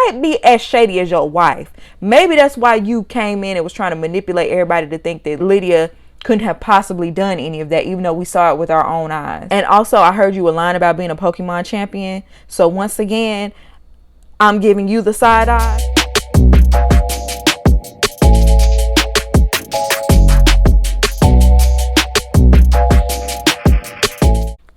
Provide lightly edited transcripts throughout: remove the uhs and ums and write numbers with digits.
might be as shady as your wife. Maybe that's why you came in and was trying to manipulate everybody to think that Lydia couldn't have possibly done any of that, even though we saw it with our own eyes. And also, I heard you a line about being a Pokemon champion. So once again, I'm giving you the side eye.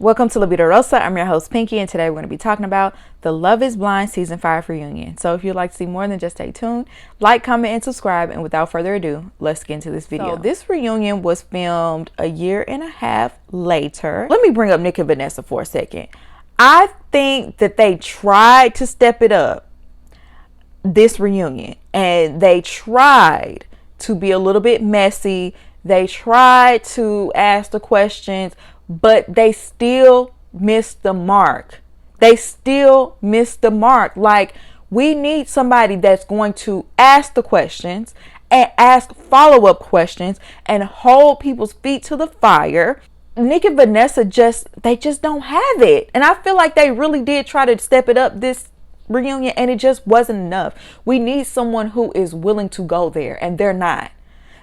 Welcome to La Vida Rosa. I'm your host, Pinky, and today we're going to be talking about the Love is Blind Season 5 reunion. So if you'd like to see more, then just stay tuned, like, comment, and subscribe. And without further ado, let's get into this video. So this reunion was filmed a year and a half later. Let me bring up Nick and Vanessa for a second. I think that they tried to step it up this reunion, and they tried to be a little bit messy. They tried to ask the questions, but they still missed the mark. They still missed the mark. Like, we need somebody that's going to ask the questions and ask follow-up questions and hold people's feet to the fire. Nick and Vanessa they just don't have it. And I feel like they really did try to step it up this reunion, and it just wasn't enough. We need someone who is willing to go there, and they're not.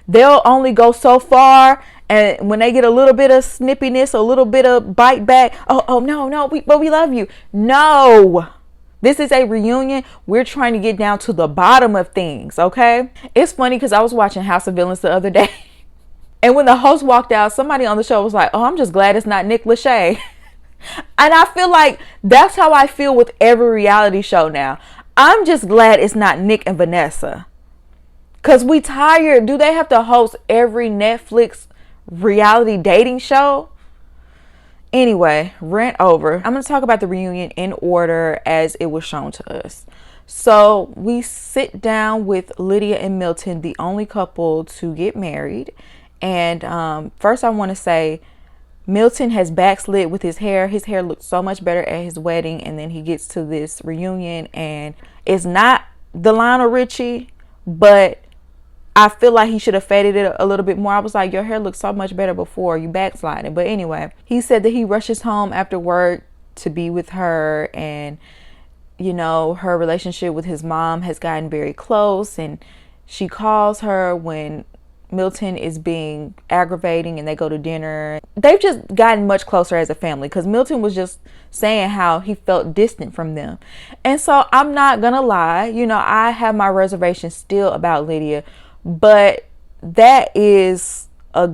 They'll only go so far, and when they get a little bit of snippiness, a little bit of bite back, no, but we love you. No, this is a reunion. We're trying to get down to the bottom of things, okay? It's funny because I was watching House of Villains the other day, and when the host walked out, somebody on the show was like, "Oh, I'm just glad it's not Nick Lachey." And I feel like that's how I feel with every reality show now. I'm just glad it's not Nick and Vanessa. Because we tired. Do they have to host every Netflix reality dating show? Anyway, rant over. I'm going to talk about the reunion in order as it was shown to us. So we sit down with Lydia and Milton, the only couple to get married. And first I want to say Milton has backslid with his hair. His hair looked so much better at his wedding. And then he gets to this reunion and it's not the Lionel Richie, but I feel like he should have faded it a little bit more. I was like, your hair looks so much better before you backsliding. But anyway, he said that he rushes home after work to be with her. And, you know, her relationship with his mom has gotten very close. And she calls her when Milton is being aggravating and they go to dinner. They've just gotten much closer as a family because Milton was just saying how he felt distant from them. And so I'm not going to lie. You know, I have my reservations still about Lydia. But that is a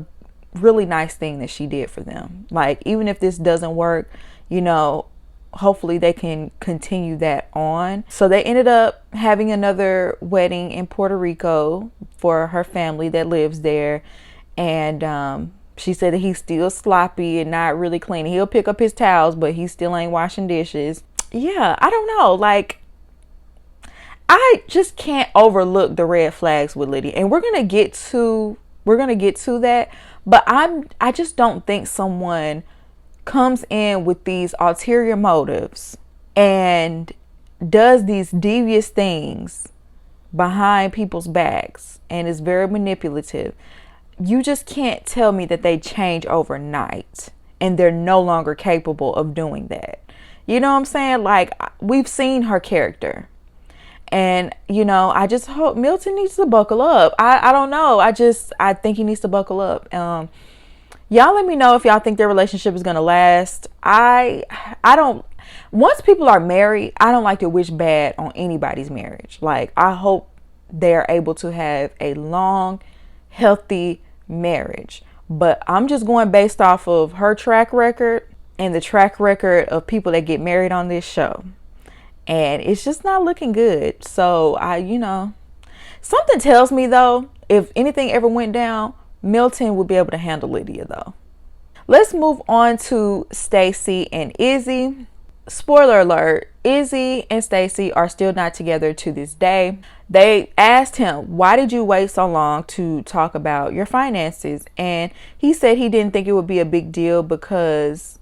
really nice thing that she did for them. Like, even if this doesn't work, you know, hopefully they can continue that on. So they ended up having another wedding in Puerto Rico for her family that lives there. And she said that he's still sloppy and not really clean. He'll pick up his towels, but he still ain't washing dishes. Yeah, I don't know. Like, I just can't overlook the red flags with Lydia, and we're gonna get to that. But I just don't think someone comes in with these ulterior motives and does these devious things behind people's backs and is very manipulative. You just can't tell me that they change overnight and they're no longer capable of doing that. You know what I'm saying? Like, we've seen her character. And, you know, I just hope Milton needs to buckle up. I don't know. I think he needs to buckle up. Y'all let me know if y'all think their relationship is going to last. I don't. Once people are married, I don't like to wish bad on anybody's marriage. Like, I hope they're able to have a long, healthy marriage. But I'm just going based off of her track record and the track record of people that get married on this show. And it's just not looking good. So you know, something tells me though, if anything ever went down, Milton would be able to handle Lydia though. Let's move on to Stacy and Izzy. Spoiler alert, Izzy and Stacy are still not together to this day. They asked him, why did you wait so long to talk about your finances? And he said he didn't think it would be a big deal because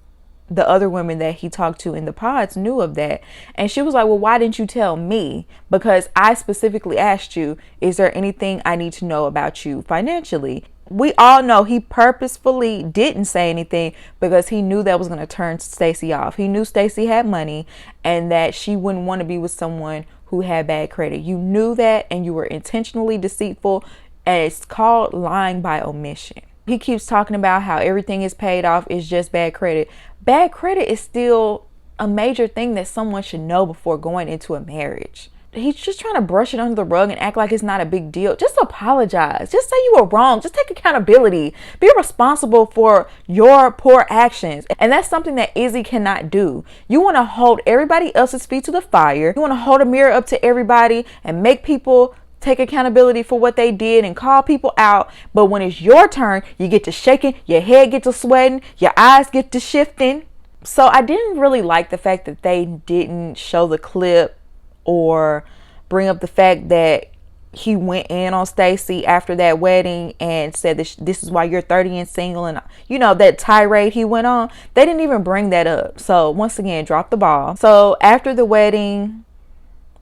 the other women that he talked to in the pods knew of that. And she was like, well, why didn't you tell me? Because I specifically asked you, is there anything I need to know about you financially? We all know he purposefully didn't say anything because he knew that was going to turn Stacy off. He knew Stacy had money and that she wouldn't want to be with someone who had bad credit. You knew that and you were intentionally deceitful, and it's called lying by omission. He keeps talking about how everything is paid off, it's just bad credit. Bad credit is still a major thing that someone should know before going into a marriage. He's just trying to brush it under the rug and act like it's not a big deal. Just apologize. Just say you were wrong. Just take accountability. Be responsible for your poor actions. And that's something that Izzy cannot do. You want to hold everybody else's feet to the fire. You want to hold a mirror up to everybody and make people take accountability for what they did and call people out. But when it's your turn, you get to shaking, your head gets to sweating, your eyes get to shifting. So I didn't really like the fact that they didn't show the clip or bring up the fact that he went in on Stacy after that wedding and said this is why you're 30 and single, and you know, that tirade he went on. They didn't even bring that up. So once again, dropped the ball. So after the wedding,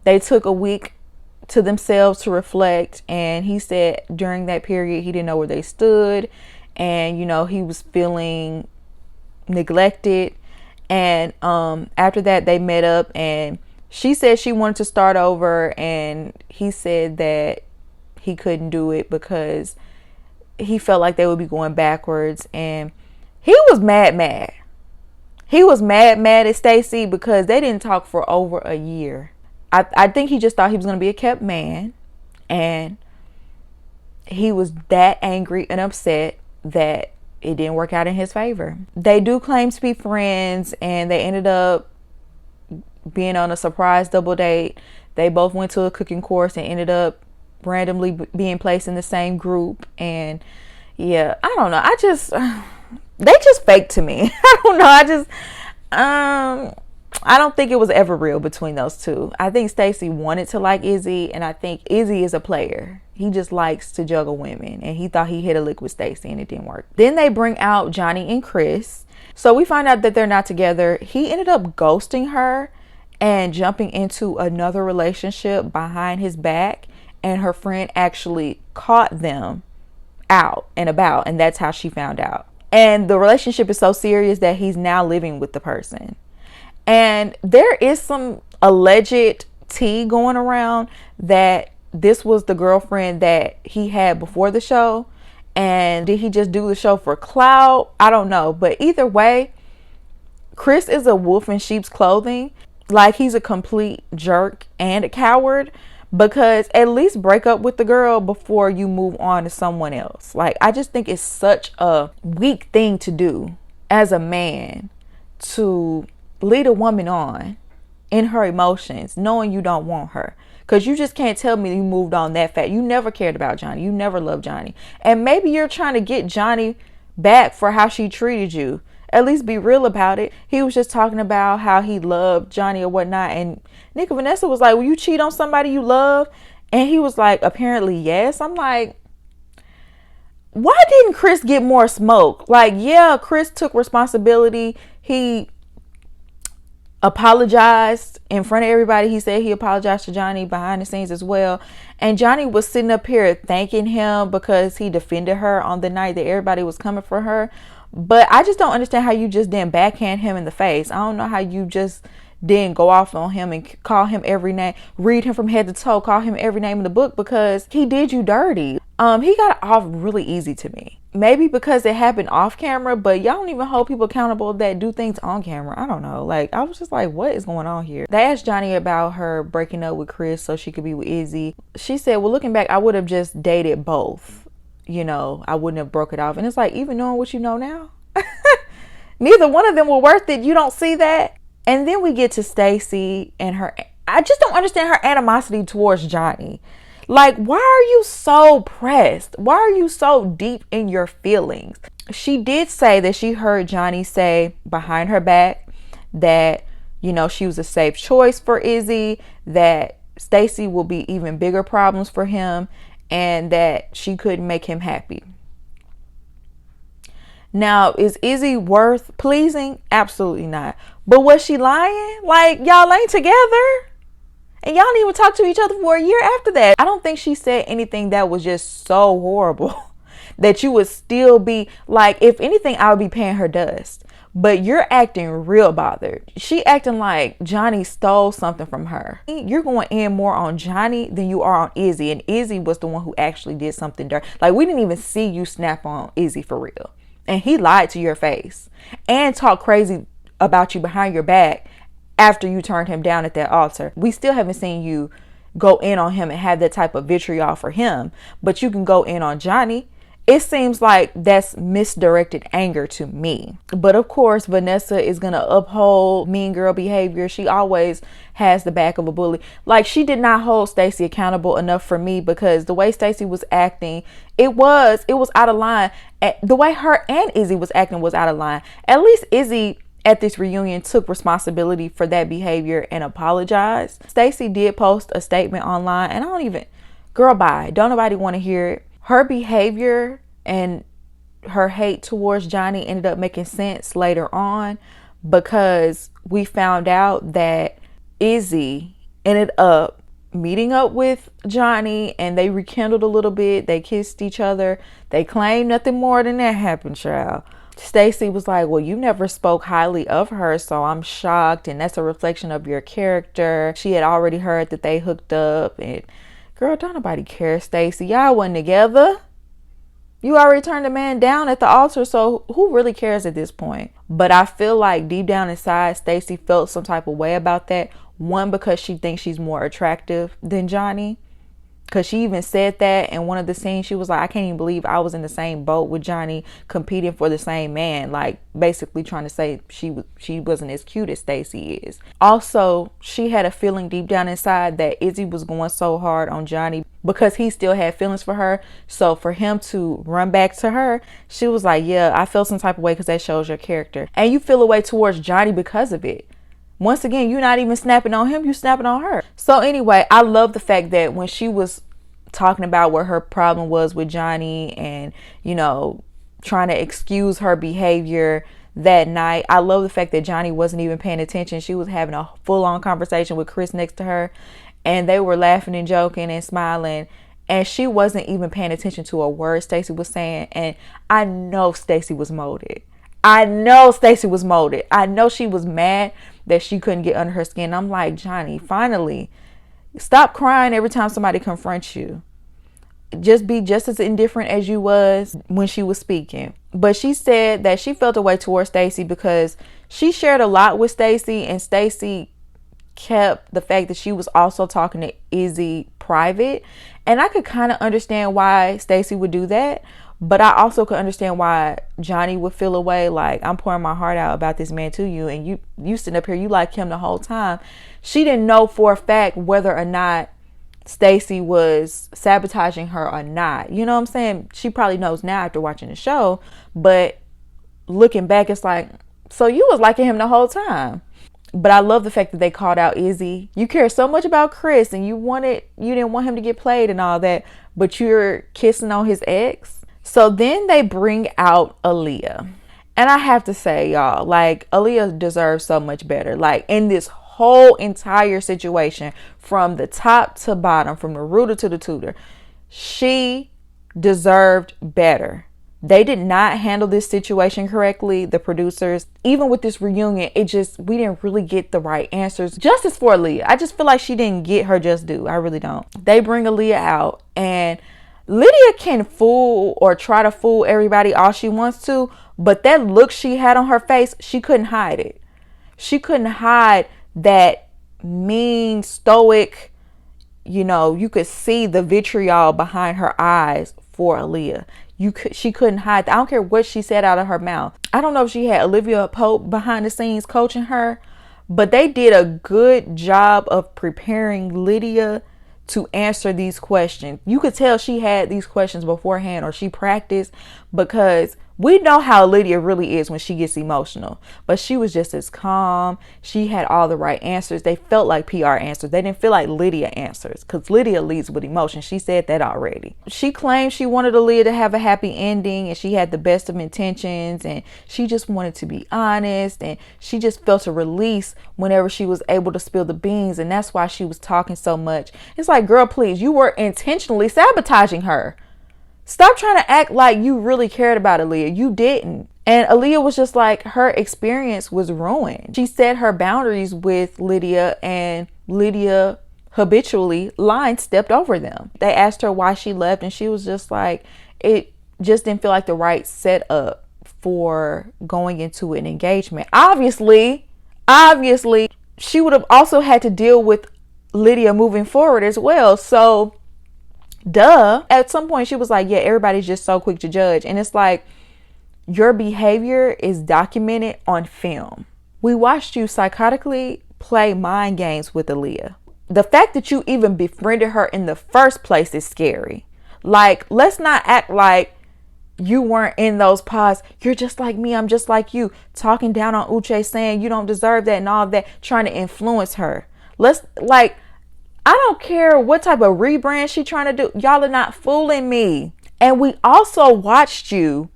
they took a week to themselves to reflect, and he said during that period he didn't know where they stood, and you know, he was feeling neglected. And after that they met up, and she said she wanted to start over, and he said that he couldn't do it because he felt like they would be going backwards. And he was mad. He was mad at Stacy because they didn't talk for over a year. I think he just thought he was going to be a kept man, and he was that angry and upset that it didn't work out in his favor. They do claim to be friends, and they ended up being on a surprise double date. They both went to a cooking course and ended up randomly being placed in the same group. And yeah, I don't know. They just fake to me. I don't know. I don't think it was ever real between those two. I think Stacy wanted to like Izzy, and I think Izzy is a player. He just likes to juggle women, and he thought he hit a lick with Stacy and it didn't work. Then they bring out Johnie and Chris. So we find out that they're not together. He ended up ghosting her and jumping into another relationship behind his back, and her friend actually caught them out and about, and that's how she found out. And the relationship is so serious that he's now living with the person. And there is some alleged tea going around that this was the girlfriend that he had before the show, and did he just do the show for clout? I don't know. But either way, Chris is a wolf in sheep's clothing. Like, he's a complete jerk and a coward, because at least break up with the girl before you move on to someone else. Like, I just think it's such a weak thing to do as a man, to lead a woman on in her emotions knowing you don't want her. Because you just can't tell me you moved on that fast. You never cared about Johnie. You never loved Johnie. And maybe you're trying to get Johnie back for how she treated you. At least be real about it. He was just talking about how he loved Johnie or whatnot, and Nick and Vanessa was like, will you cheat on somebody you love? And he was like, apparently yes. I'm like, why didn't Chris get more smoke? Like, yeah, Chris took responsibility. He apologized in front of everybody. He said he apologized to Johnie behind the scenes as well. And Johnie was sitting up here thanking him because he defended her on the night that everybody was coming for her. But I just don't understand how you just didn't backhand him in the face. I don't know how you just didn't go off on him and call him every name, read him from head to toe, call him every name in the book, because he did you dirty. He got off really easy to me. Maybe because it happened off camera, but y'all don't even hold people accountable that do things on camera. I don't know. Like, I was just like, what is going on here? They asked Johnie about her breaking up with Chris so she could be with Izzy. She said, well, looking back, I would have just dated both. You know, I wouldn't have broke it off. And it's like, even knowing what you know now, neither one of them were worth it. You don't see that. And then we get to Stacy and her. I just don't understand her animosity towards Johnie. Like, why are you so pressed? Why are you so deep in your feelings? She did say that she heard Johnie say behind her back that, you know, she was a safe choice for Izzy, that Stacy will be even bigger problems for him, and that she couldn't make him happy. Now, is Izzy worth pleasing? Absolutely not. But was she lying? Like, y'all ain't together? And y'all didn't even talk to each other for a year after that. I don't think she said anything that was just so horrible that you would still be like, if anything, I would be paying her dust. but you're acting real bothered. She acting like Johnie stole something from her. You're going in more on Johnie than you are on Izzy, and Izzy was the one who actually did something dirty. Like, we didn't even see you snap on Izzy for real, and he lied to your face and talked crazy about you behind your back after you turned him down at that altar. We still haven't seen you go in on him and have that type of vitriol for him, but you can go in on Johnie. It seems like that's misdirected anger to me. But of course, Vanessa is going to uphold mean girl behavior. She always has the back of a bully. Like, she did not hold Stacy accountable enough for me, because the way Stacy was acting, it was out of line. The way her and Izzy was acting was out of line. At least Izzy at this reunion took responsibility for that behavior and apologized. Stacy did post a statement online, and girl, bye. Don't nobody want to hear it. Her behavior and her hate towards Johnie ended up making sense later on, because we found out that Izzy ended up meeting up with Johnie and they rekindled a little bit. They kissed each other. They claimed nothing more than that happened, child. Stacy was like, well, you never spoke highly of her, so I'm shocked, and that's a reflection of your character. She had already heard that they hooked up, and girl, don't nobody care, Stacy. Y'all wasn't together. You already turned a man down at the altar, so who really cares at this point? But I feel like deep down inside, Stacy felt some type of way about that. One, because she thinks she's more attractive than Johnie. Because she even said that in one of the scenes. She was like, I can't even believe I was in the same boat with Johnie, competing for the same man. Like, basically trying to say she wasn't as cute as Stacy is. Also, she had a feeling deep down inside that Izzy was going so hard on Johnie because he still had feelings for her. So for him to run back to her, she was like, yeah, I feel some type of way, because that shows your character. And you feel a way towards Johnie because of it. Once again, you're not even snapping on him, you snapping on her. So anyway, I love the fact that when she was talking about what her problem was with Johnie and, trying to excuse her behavior that night, I love the fact that Johnie wasn't even paying attention. She was having a full-on conversation with Chris next to her, and they were laughing and joking and smiling, and she wasn't even paying attention to a word Stacy was saying. And I know Stacy was molded. I know she was mad that she couldn't get under her skin. I'm like, Johnie, finally, stop crying every time somebody confronts you. Just be just as indifferent as you was when she was speaking. But she said that she felt a way towards Stacy because she shared a lot with Stacy, and Stacy kept the fact that she was also talking to Izzy private. And I could kind of understand why Stacy would do that. But I also could understand why Johnie would feel a way, like, I'm pouring my heart out about this man to you, and you sitting up here, you like him the whole time. She didn't know for a fact whether or not Stacy was sabotaging her or not. You know what I'm saying? She probably knows now after watching the show, but looking back, it's like, so you was liking him the whole time. But I love the fact that they called out Izzy. You care so much about Chris, and you didn't want him to get played and all that, but you're kissing on his ex. So then they bring out Aaliyah. And I have to say, y'all, like, Aaliyah deserves so much better. Like, in this whole entire situation, from the top to bottom, from the rooter to the tutor, she deserved better. They did not handle this situation correctly, the producers. Even with this reunion, we didn't really get the right answers. Justice for Aaliyah. I just feel like she didn't get her just due. I really don't. They bring Aaliyah out, and Lydia can fool or try to fool everybody all she wants to, but that look she had on her face, she couldn't hide it. She couldn't hide that mean, stoic, you could see the vitriol behind her eyes for Aaliyah. She couldn't hide that. I don't care what she said out of her mouth. I don't know if she had Olivia Pope behind the scenes coaching her, but they did a good job of preparing Lydia to answer these questions. You could tell she had these questions beforehand, or she practiced, because we know how Lydia really is when she gets emotional. But she was just as calm. She had all the right answers. They felt like PR answers. They didn't feel like Lydia answers, because Lydia leads with emotion. She said that already. She claimed she wanted Aaliyah to have a happy ending, and she had the best of intentions, and she just wanted to be honest, and she just felt a release whenever she was able to spill the beans, and that's why she was talking so much. It's like, girl, please, you were intentionally sabotaging her. Stop trying to act like you really cared about Aaliyah. You didn't. And Aaliyah was just like, her experience was ruined. She set her boundaries with Lydia, and Lydia habitually stepped over them. They asked her why she left, and she was just like, it just didn't feel like the right setup for going into an engagement. Obviously, she would have also had to deal with Lydia moving forward as well. So, duh. At some point, she was like, yeah, everybody's just so quick to judge. And it's like, your behavior is documented on film. We watched you psychotically play mind games with Aaliyah. The fact that you even befriended her in the first place is scary. Like, let's not act like you weren't in those pods. You're just like me, I'm just like you. Talking down on Uche, saying you don't deserve that and all that, trying to influence her. I don't care what type of rebrand she trying to do. Y'all are not fooling me. And we also watched you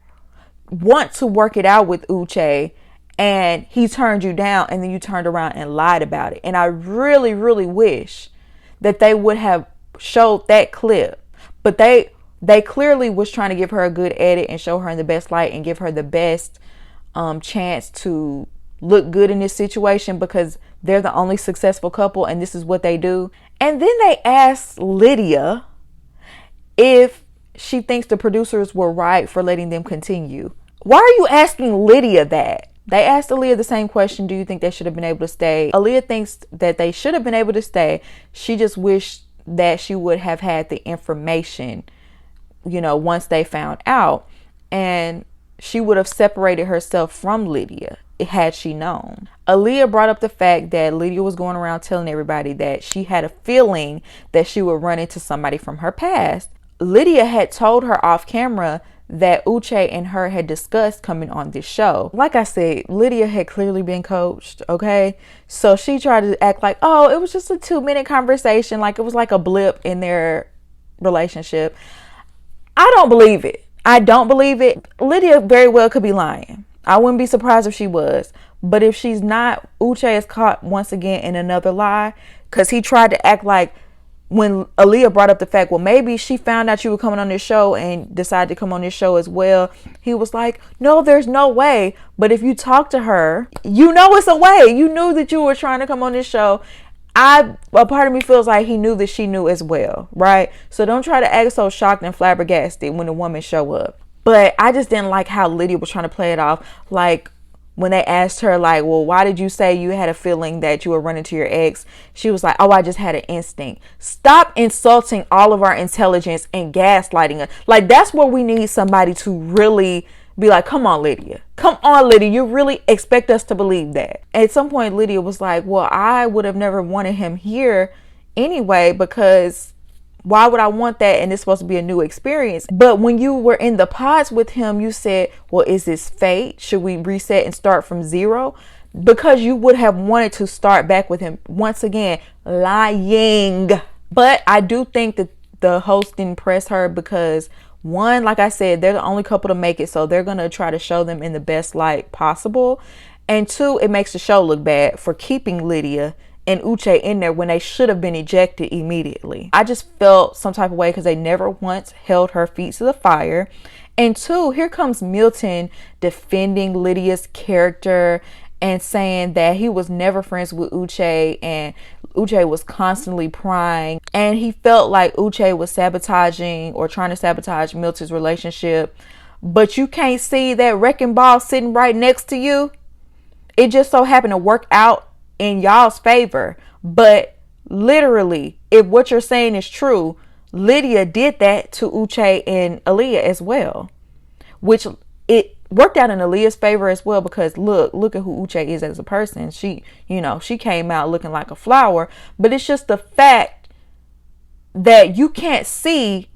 want to work it out with Uche, and he turned you down, and then you turned around and lied about it. And I really, really wish that they would have showed that clip. But they clearly was trying to give her a good edit and show her in the best light and give her the best chance to look good in this situation, because they're the only successful couple and this is what they do. And then they asked Lydia if she thinks the producers were right for letting them continue. Why are you asking Lydia that? They asked Aaliyah the same question. Do you think they should have been able to stay? Aaliyah thinks that they should have been able to stay. She just wished that she would have had the information, once they found out. And she would have separated herself from Lydia had she known. Aaliyah brought up the fact that Lydia was going around telling everybody that she had a feeling that she would run into somebody from her past. Lydia had told her off camera that Uche and her had discussed coming on this show. Like I said, Lydia had clearly been coached, okay? So she tried to act like, oh, it was just a 2-minute conversation, like it was like a blip in their relationship. I don't believe it. Lydia very well could be lying. I wouldn't be surprised if she was. But if she's not, Uche is caught once again in another lie, because he tried to act like, when Aaliyah brought up the fact, well, maybe she found out you were coming on this show and decided to come on this show as well. He was like, no, there's no way. But if you talk to her, it's a way. You knew that you were trying to come on this show. A part of me feels like he knew that she knew as well, right? So don't try to act so shocked and flabbergasted when the woman show up. But I just didn't like how Lydia was trying to play it off. Like, when they asked her, like, well, why did you say you had a feeling that you were running to your ex? She was like, oh, I just had an instinct. Stop insulting all of our intelligence and gaslighting us. Like, that's where we need somebody to really be like, come on, Lydia. You really expect us to believe that? At some point, Lydia was like, well, I would have never wanted him here anyway, because why would I want that? And it's supposed to be a new experience. But when you were in the pods with him, you said, well, is this fate? Should we reset and start from zero? Because you would have wanted to start back with him. Once again, lying. But I do think that the host didn't press her because, one, like I said, they're the only couple to make it. So they're going to try to show them in the best light possible. And two, it makes the show look bad for keeping Lydia and Uche in there when they should have been ejected immediately. I just felt some type of way because they never once held her feet to the fire. And two, here comes Milton defending Lydia's character and saying that he was never friends with Uche and Uche was constantly prying. And he felt like Uche was sabotaging or trying to sabotage Milton's relationship. But you can't see that wrecking ball sitting right next to you. It just so happened to work out in y'all's favor. But literally, if what you're saying is true, Lydia did that to Uche and Aaliyah as well, which it worked out in Aaliyah's favor as well, because look at who Uche is as a person. She came out looking like a flower. But it's just the fact that you can't see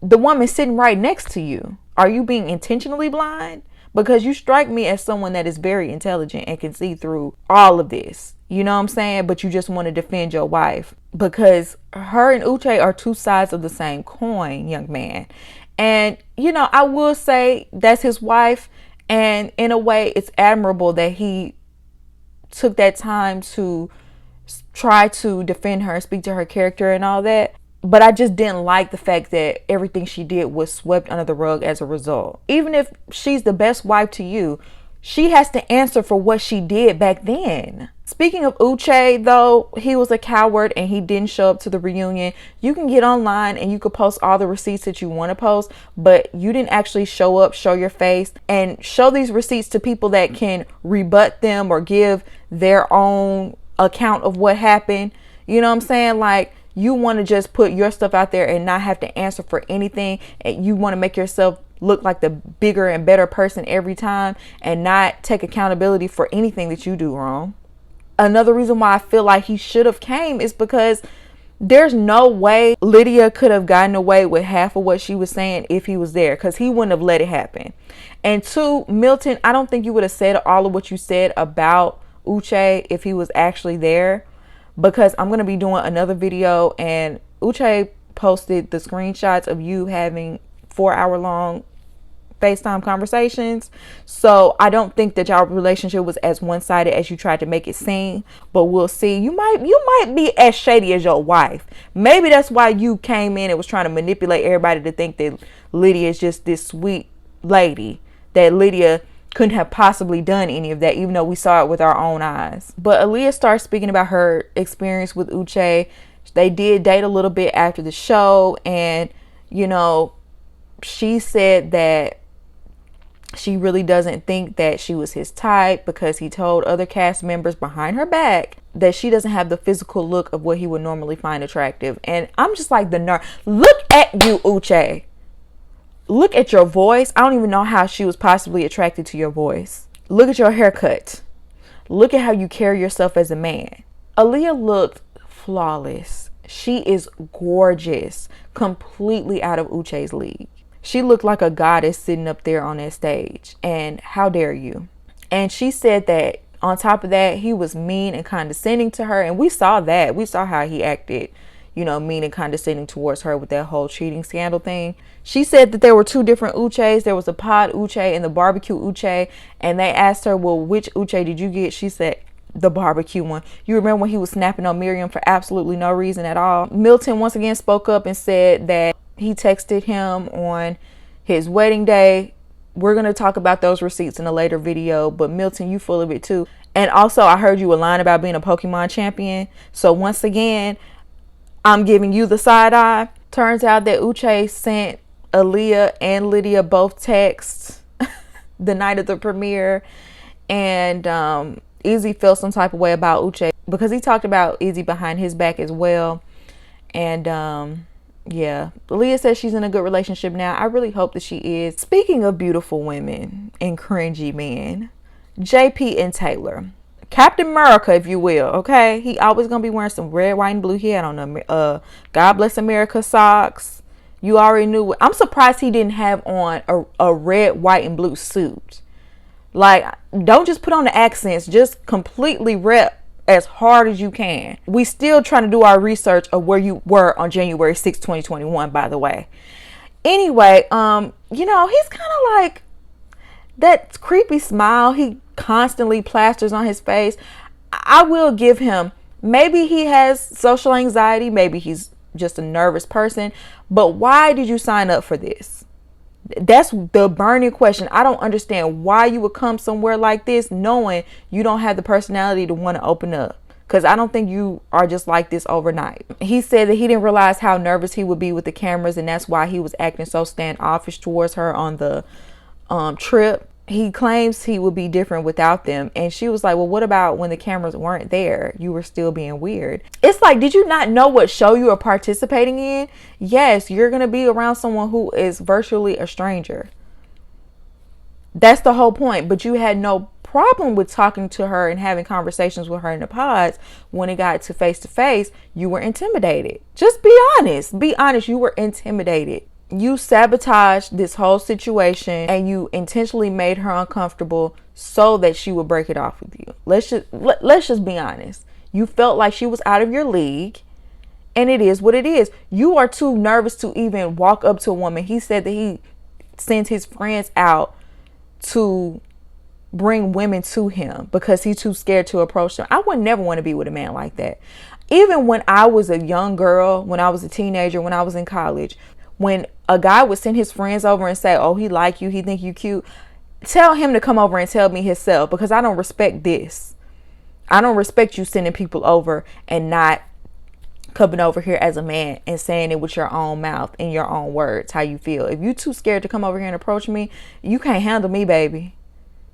the woman sitting right next to you. Are you being intentionally blind? Because you strike me as someone that is very intelligent and can see through all of this. You know what I'm saying? But you just want to defend your wife. Because her and Uche are two sides of the same coin, young man. And, I will say that's his wife. And in a way, it's admirable that he took that time to try to defend her and speak to her character and all that. But I just didn't like the fact that everything she did was swept under the rug as a result. Even if she's the best wife to you, she has to answer for what she did back then. Speaking of Uche, though, he was a coward and he didn't show up to the reunion. You can get online and you could post all the receipts that you want to post, but you didn't actually show up, show your face, and show these receipts to people that can rebut them or give their own account of what happened. You know what I'm saying? Like, you want to just put your stuff out there and not have to answer for anything. And you want to make yourself look like the bigger and better person every time and not take accountability for anything that you do wrong. Another reason why I feel like he should have came is because there's no way Lydia could have gotten away with half of what she was saying if he was there, because he wouldn't have let it happen. And two, Milton, I don't think you would have said all of what you said about Uche if he was actually there, because I'm going to be doing another video and Uche posted the screenshots of you having 4-hour-long FaceTime conversations. So I don't think that y'all relationship was as one-sided as you tried to make it seem, but we'll see. You might be as shady as your wife. Maybe that's why you came in and was trying to manipulate everybody to think that Lydia is just this sweet lady, that Lydia couldn't have possibly done any of that, even though we saw it with our own eyes. But Aaliyah starts speaking about her experience with Uche. They did date a little bit after the show, and you know, she said that she really doesn't think that she was his type because he told other cast members behind her back that she doesn't have the physical look of what he would normally find attractive. And I'm just like, the nerve. Look at you, Uche. Look at your voice. I don't even know how she was possibly attracted to your voice. Look at your haircut. Look at how you carry yourself as a man. Aaliyah looked flawless. She is gorgeous. Completely out of Uche's league. She looked like a goddess sitting up there on that stage. And how dare you? And she said that on top of that, he was mean and condescending to her. And we saw that. We saw how he acted, you know, mean and condescending towards her with that whole cheating scandal thing. She said that there were two different Uches. There was a pod Uche and the barbecue Uche. And they asked her, well, which Uche did you get? She said, the barbecue one. You remember when he was snapping on Miriam for absolutely no reason at all? Milton once again spoke up and said that he texted him on his wedding day. We're going to talk about those receipts in a later video, but Milton, you full of it too. And also, I heard you a line about being a Pokemon champion. So once again, I'm giving you the side eye. Turns out that Uche sent Aaliyah and Lydia both texts the night of the premiere. And Izzy felt some type of way about Uche because he talked about Izzy behind his back as well. And yeah, Aaliyah says she's in a good relationship now. I really hope that she is. Speaking of beautiful women and cringy men, JP and Taylor. Captain America, if you will, okay? He always gonna be wearing some red, white, and blue. He had on the God Bless America socks. You already knew. I'm surprised he didn't have on a red, white, and blue suit. Like, don't just put on the accents. Just completely rep as hard as you can. We still trying to do our research of where you were on January 6, 2021, by the way. Anyway, you know, he's kind of like that creepy smile he constantly plasters on his face. I will give him, maybe he has social anxiety, maybe he's just a nervous person, but why did you sign up for this? That's the burning question. I don't understand why you would come somewhere like this knowing you don't have the personality to want to open up. Because I don't think you are just like this overnight. He said that he didn't realize how nervous he would be with the cameras, and that's why he was acting so standoffish towards her on the trip. He claims he would be different without them. And she was like, well, what about when the cameras weren't there? You were still being weird. It's like, did you not know what show you are participating in? Yes, you're going to be around someone who is virtually a stranger. That's the whole point. But you had no problem with talking to her and having conversations with her in the pods. When it got to face, you were intimidated. Just be honest. Be honest. You were intimidated. You sabotaged this whole situation and you intentionally made her uncomfortable so that she would break it off with you. Let's just be honest. You felt like she was out of your league, and it is what it is. You are too nervous to even walk up to a woman. He said that he sends his friends out to bring women to him because he's too scared to approach them. I would never want to be with a man like that. Even when I was a young girl, when I was a teenager, when I was in college, when a guy would send his friends over and say, oh, he like you, he think you cute, tell him to come over and tell me himself, because I don't respect this. I don't respect you sending people over and not coming over here as a man and saying it with your own mouth and your own words, how you feel. If you too scared to come over here and approach me, you can't handle me, baby.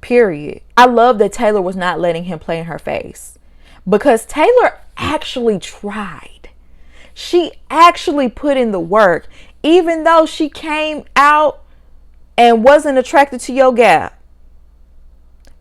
Period. I love that Taylor was not letting him play in her face, because Taylor actually tried. She actually put in the work, even though she came out and wasn't attracted to your gap.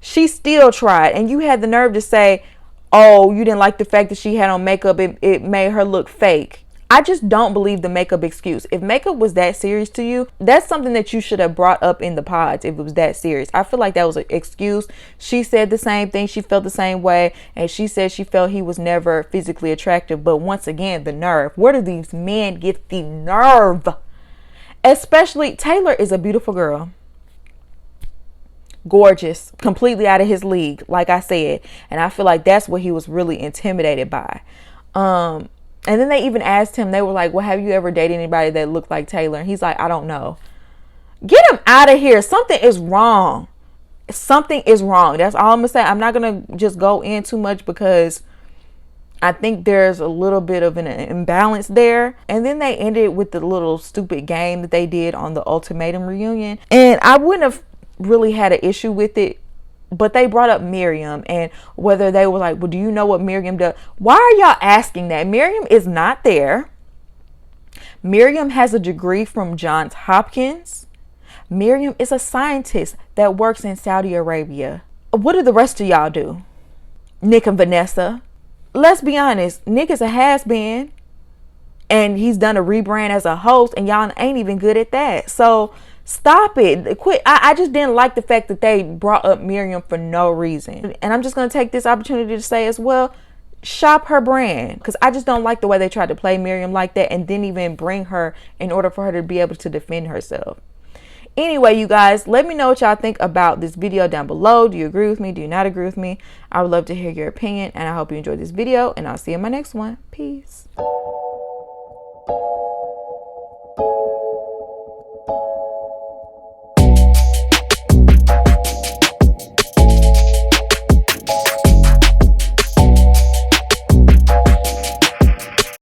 She still tried, and you had the nerve to say, oh, you didn't like the fact that she had on makeup, it made her look fake. I just don't believe the makeup excuse. If makeup was that serious to you, that's something that you should have brought up in the pods if it was that serious. I feel like that was an excuse. She said the same thing. She felt the same way. And she said she felt he was never physically attractive. But once again, the nerve. Where do these men get the nerve? Especially, Taylor is a beautiful girl. Gorgeous. Completely out of his league, like I said. And I feel like that's what he was really intimidated by. And then they even asked him, they were like, well, have you ever dated anybody that looked like Taylor? And he's like, I don't know. Get him out of here. Something is wrong. Something is wrong. That's all I'm going to say. I'm not going to just go in too much, because I think there's a little bit of an imbalance there. And then they ended with the little stupid game that they did on the ultimatum reunion. And I wouldn't have really had an issue with it, but they brought up Miriam, and whether they were like, well, do you know what Miriam does? Why are y'all asking that? Miriam is not there. Miriam has a degree from Johns Hopkins. Miriam is a scientist that works in Saudi Arabia. What do the rest of y'all do? Nick and Vanessa. Let's be honest. Nick is a has-been, and he's done a rebrand as a host, and y'all ain't even good at that. So stop it. Quit. I just didn't like the fact that they brought up Miriam for no reason. And I'm just going to take this opportunity to say as well, shop her brand, because I just don't like the way they tried to play Miriam like that and didn't even bring her in order for her to be able to defend herself. Anyway, you guys, let me know what y'all think about this video down below. Do you agree with me? Do you not agree with me? I would love to hear your opinion, and I hope you enjoyed this video, and I'll see you in my next one. Peace.